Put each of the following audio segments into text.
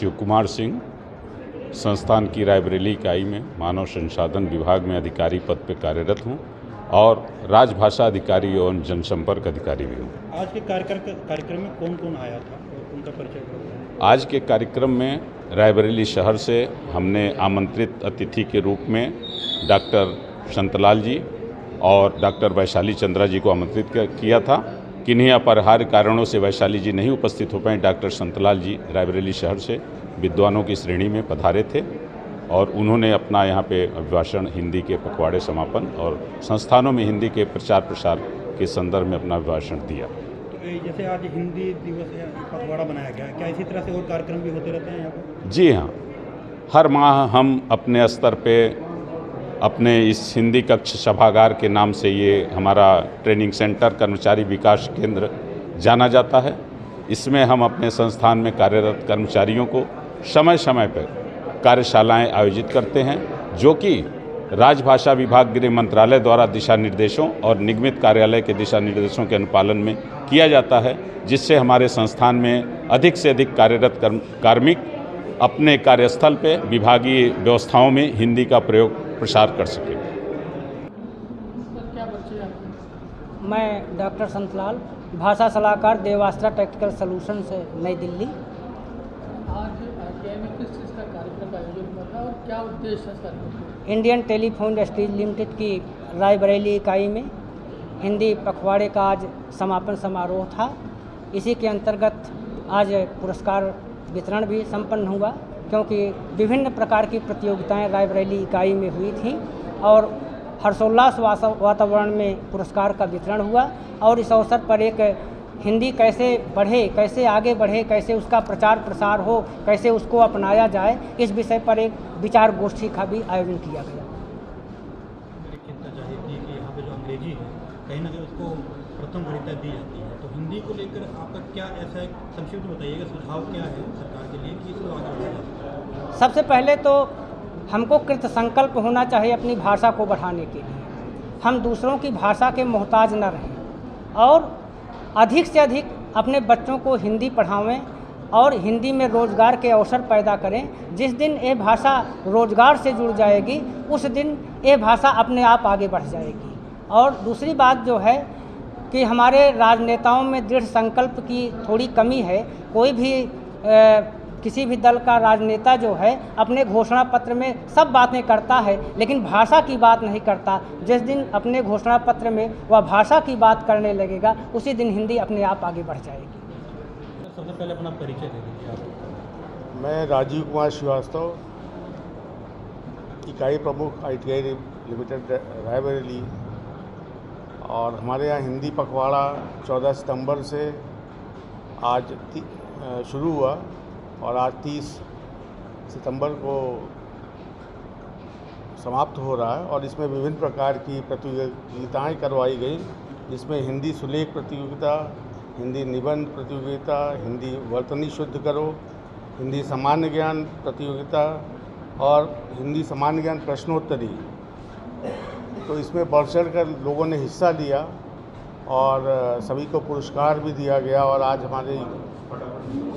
शिव कुमार सिंह, संस्थान की रायबरेली इकाई में मानव संसाधन विभाग में अधिकारी पद पर कार्यरत हूँ और राजभाषा अधिकारी एवं जनसंपर्क अधिकारी भी हूँ। आज के कार्यक्रम में कौन कौन आया था और उनका परिचय करो। आज के कार्यक्रम में रायबरेली शहर से हमने आमंत्रित अतिथि के रूप में डॉक्टर संतलाल जी और डॉक्टर वैशाली चंद्रा जी को आमंत्रित किया था। किन्हीं अपरिहार्य कारणों से वैशाली जी नहीं उपस्थित हो पाए। डॉक्टर संतलाल जी रायबरेली शहर से विद्वानों की श्रेणी में पधारे थे और उन्होंने अपना यहाँ पे अभिभाषण हिंदी के पखवाड़े समापन और संस्थानों में हिंदी के प्रचार प्रसार के संदर्भ में अपना अभिभाषण दिया। तो जैसे आज हिंदी दिवस या पखवाड़ा बनाया गया, क्या इसी तरह से और कार्यक्रम भी होते रहते हैं यहाँ पर? जी हाँ, हर माह हम अपने स्तर पे अपने इस हिंदी कक्ष सभागार के नाम से ये हमारा ट्रेनिंग सेंटर कर्मचारी विकास केंद्र जाना जाता है। इसमें हम अपने संस्थान में कार्यरत कर्मचारियों को समय समय पर कार्यशालाएं आयोजित करते हैं, जो कि राजभाषा विभाग गृह मंत्रालय द्वारा दिशा निर्देशों और निगमित कार्यालय के दिशा निर्देशों के अनुपालन में किया जाता है, जिससे हमारे संस्थान में अधिक से अधिक कार्यरत कार्मिक अपने कार्यस्थल पे विभागीय व्यवस्थाओं में हिंदी का प्रयोग प्रसार कर सकें। मैं डॉक्टर संतलाल, भाषा सलाहकार, देवास्त्रा टेक्निकल सॉल्यूशन से, नई दिल्ली। आज आरटीआई में किस चीज़ का कार्यक्रम का आयोजन कर रहा है और क्या उद्देश्य है sir? Indian telephone industries limited की रायबरेली इकाई में हिंदी पखवाड़े का आज समापन समारोह था। इसी के अंतर्गत आज पुरस्कार वितरण भी संपन्न हुआ, क्योंकि विभिन्न प्रकार की प्रतियोगिताएं रायबरेली इकाई में हुई थीं और हर्षोल्लास वातावरण में पुरस्कार का वितरण हुआ। और इस अवसर पर एक हिंदी कैसे बढ़े, कैसे आगे बढ़े, कैसे उसका प्रचार प्रसार हो, कैसे उसको अपनाया जाए, इस विषय पर एक विचार गोष्ठी का भी आयोजन किया गया। चिंता चाहिए थी कि यहाँ पे जो अंग्रेजी है कहीं ना कहीं उसको प्रथम वरीयता दी जाती है, तो हिंदी को लेकर आपका क्या ऐसा संक्षिप्त बताइएगा, सुझाव क्या है सरकार के लिए कि इसको आगे बढ़ाया जा सकता है? सबसे पहले तो हमको कृत संकल्प होना चाहिए अपनी भाषा को बढ़ाने के लिए। हम दूसरों की भाषा के मोहताज न रहें और अधिक से अधिक अपने बच्चों को हिंदी पढ़ावें और हिंदी में रोज़गार के अवसर पैदा करें। जिस दिन ये भाषा रोज़गार से जुड़ जाएगी, उस दिन ये भाषा अपने आप आगे बढ़ जाएगी। और दूसरी बात जो है कि हमारे राजनेताओं में दृढ़ संकल्प की थोड़ी कमी है। कोई भी किसी भी दल का राजनेता जो है अपने घोषणा पत्र में सब बातें करता है, लेकिन भाषा की बात नहीं करता। जिस दिन अपने घोषणा पत्र में वह भाषा की बात करने लगेगा, उसी दिन हिंदी अपने आप आगे बढ़ जाएगी। सबसे पहले अपना परिचय दे दीजिए आप। मैं राजीव कुमार श्रीवास्तव, इकाई प्रमुख ITI लिमिटेड रायबरेली। और हमारे यहाँ हिंदी पखवाड़ा 14 सितंबर से आज शुरू हुआ और आज 30 सितंबर को समाप्त हो रहा है। और इसमें विभिन्न प्रकार की प्रतियोगिताएं करवाई गई, जिसमें हिंदी सुलेख प्रतियोगिता, हिंदी निबंध प्रतियोगिता, हिंदी वर्तनी शुद्ध करो, हिंदी सामान्य ज्ञान प्रतियोगिता और हिंदी सामान्य ज्ञान प्रश्नोत्तरी। तो इसमें बढ़ चढ़ कर लोगों ने हिस्सा लिया और सभी को पुरस्कार भी दिया गया। और आज हमारे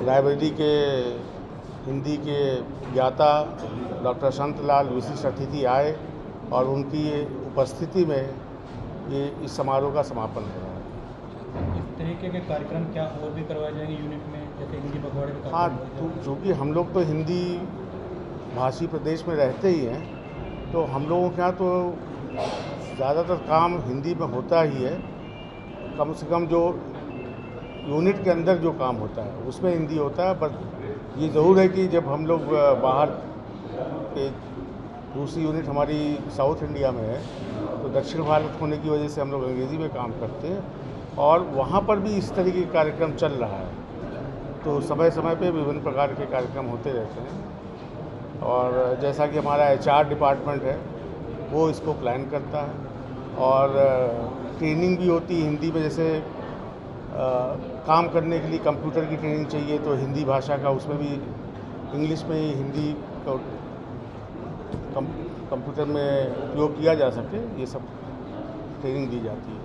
रायबरेली के हिंदी के ज्ञाता डॉक्टर संतलाल विशिष्ट अतिथि आए और उनकी उपस्थिति में ये इस समारोह का समापन हो रहा है। इस तरीके के कार्यक्रम क्या और भी करवाए जाएंगे यूनिट में, जैसे हिंदी पखवाड़े का? हाँ, चूँकि हम लोग तो हिंदी भाषी प्रदेश में रहते ही हैं, तो हम लोगों के यहाँ तो ज़्यादातर काम हिंदी में होता ही है। कम से कम जो यूनिट के अंदर जो काम होता है उसमें हिंदी होता है। पर ये ज़रूर है कि जब हम लोग बाहर के दूसरी यूनिट हमारी साउथ इंडिया में है, तो दक्षिण भारत होने की वजह से हम लोग अंग्रेज़ी में काम करते हैं और वहाँ पर भी इस तरीके के कार्यक्रम चल रहा है। तो समय समय पे विभिन्न प्रकार के कार्यक्रम होते रहते हैं। और जैसा कि हमारा HR डिपार्टमेंट है, वो इसको प्लान करता है और ट्रेनिंग भी होती है हिंदी में। जैसे काम करने के लिए कंप्यूटर की ट्रेनिंग चाहिए, तो हिंदी भाषा का उसमें भी इंग्लिश में ही हिंदी का कंप्यूटर में उपयोग किया जा सके, ये सब ट्रेनिंग दी जाती है।